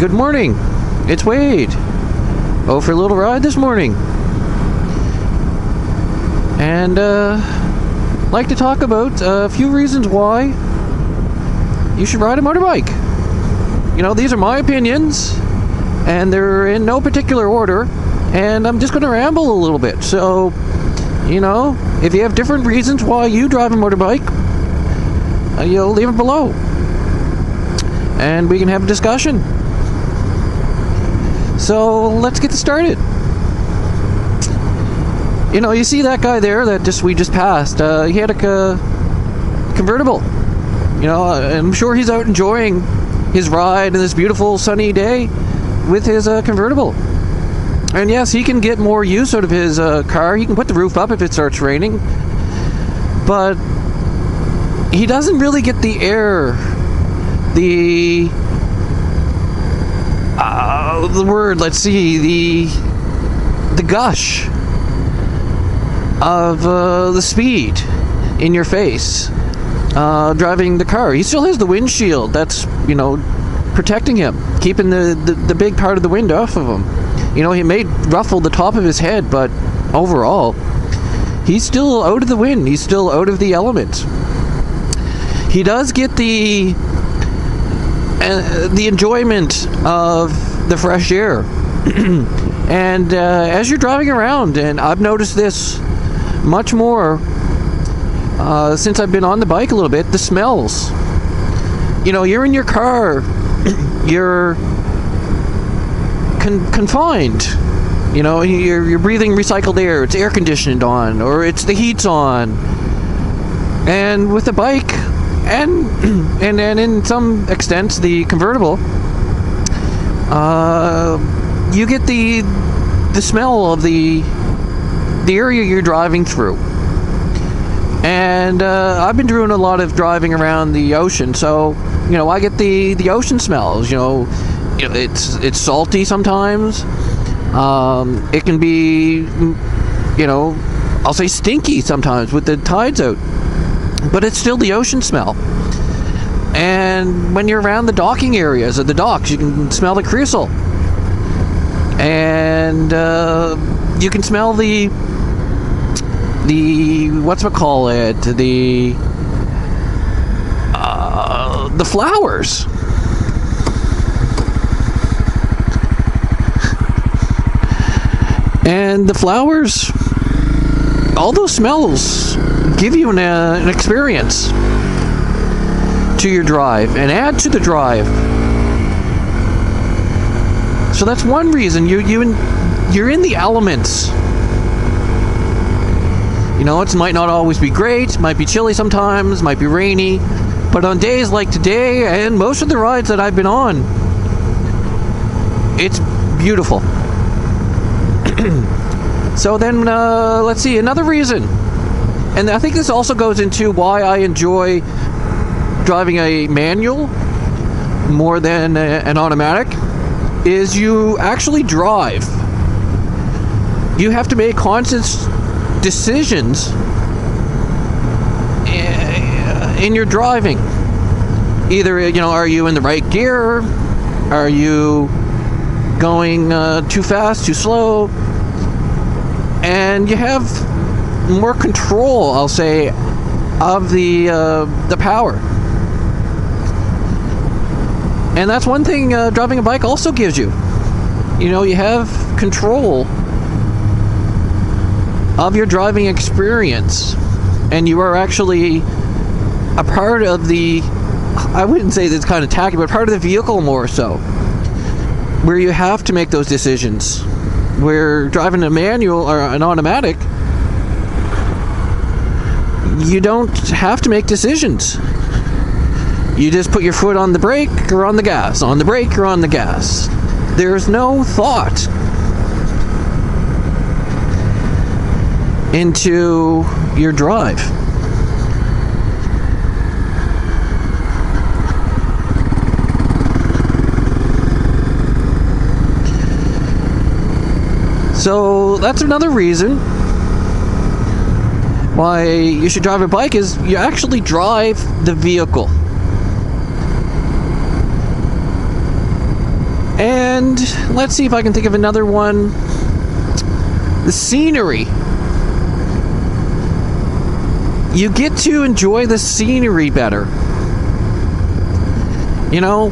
Good morning. It's Wade. Oh, for a little ride this morning. And like to talk about a few reasons why you should ride a motorbike. You know, these are my opinions, and they're in no particular order, and I'm just going to ramble a little bit. So, you know, if you have different reasons why you drive a motorbike, you'll leave it below, and we can have a discussion. So let's get started. You know, you see that guy there that we just passed. He had a convertible. You know, I'm sure he's out enjoying his ride in this beautiful sunny day with his convertible. And yes, he can get more use out of his car. He can put the roof up if it starts raining. But he doesn't really get the air, the gush of the speed in your face driving the car. He still has the windshield that's, you know, protecting him, keeping the big part of the wind off of him. You know, he may ruffle the top of his head, but overall, he's still out of the wind. He's still out of the element. He does get the enjoyment of the fresh air. And as you're driving around, and I've noticed this much more since I've been on the bike a little bit, the smells. You know, you're in your car, you're confined. You know, you're breathing recycled air. It's air conditioned on, or it's the heat's on. And with the bike, and in some extent the convertible, you get the smell of the area you're driving through. And I've been doing a lot of driving around the ocean, so you know, I get the ocean smells. You know, it's salty sometimes. It can be, you know, I'll say stinky sometimes with the tides out, but it's still the ocean smell. And when you're around the docking areas of the docks, you can smell the creosote, and you can smell the flowers. And the flowers, all those smells give you an experience to your drive and add to the drive. So that's one reason you're in the elements. You know, it might not always be great, might be chilly sometimes, might be rainy, but on days like today and most of the rides that I've been on, it's beautiful. So then, let's see, another reason, and I think this also goes into why I enjoy driving a manual more than an automatic, is you actually drive. You have to make conscious decisions in your driving. Either, you know, are you in the right gear? Are you going too fast, too slow? And you have more control, I'll say, of the power. And that's one thing driving a bike also gives you. You know, you have control of your driving experience, and you are actually a part of the, I wouldn't say this kind of tacky, but part of the vehicle more so, where you have to make those decisions. Where driving a manual or an automatic, you don't have to make decisions. You just put your foot on the brake or on the gas, on the brake or on the gas. There's no thought into your drive. So that's another reason why you should drive a bike, is you actually drive the vehicle. And let's see if I can think of another one. The scenery. You get to enjoy the scenery better. You know,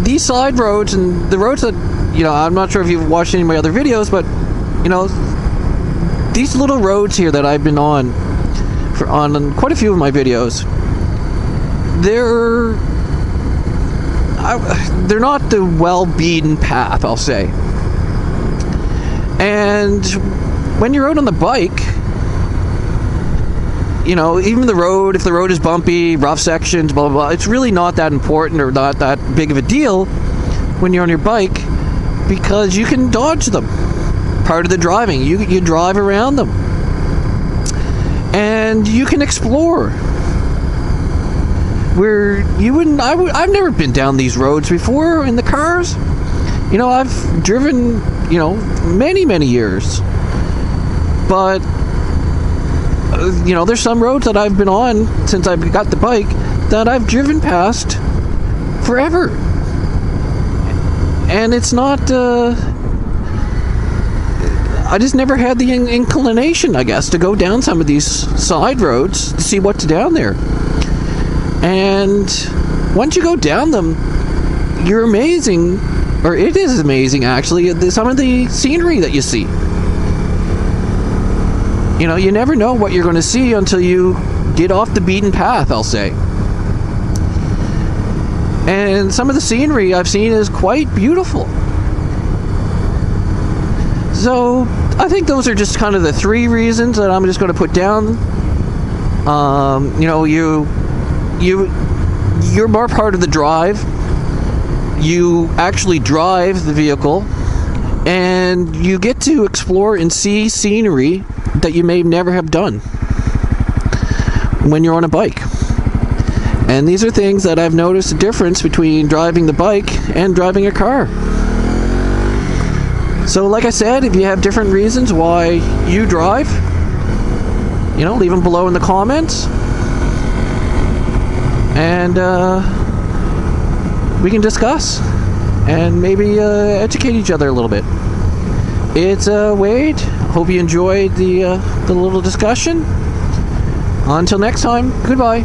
these side roads and the roads that, you know, I'm not sure if you've watched any of my other videos, but, you know, these little roads here that I've been on quite a few of my videos, they're not the well-beaten path, I'll say. And when you're out on the bike, you know, even the road, if the road is bumpy, rough sections, blah, blah, blah, it's really not that important or not that big of a deal when you're on your bike, because you can dodge them. Part of the driving, you drive around them. And you can explore. Where you wouldn't, I've never been down these roads before in the cars. You know, I've driven, you know, many years. But you know, there's some roads that I've been on since I've got the bike that I've driven past forever. And it's not, I just never had the inclination, I guess, to go down some of these side roads to see what's down there. And once you go down them, you're amazing, or it is amazing actually, some of the scenery that you see. You know, you never know what you're going to see until you get off the beaten path, I'll say. And some of the scenery I've seen is quite beautiful. So, I think those are just kind of the 3 reasons that I'm just going to put down. You know, you're more part of the drive. You actually drive the vehicle, and you get to explore and see scenery that you may never have done when you're on a bike. And these are things that I've noticed a difference between driving the bike and driving a car. So like I said, if you have different reasons why you drive, you know, leave them below in the comments, and we can discuss and maybe educate each other a little bit. It's Wade. Hope you enjoyed the little discussion. Until next time, goodbye.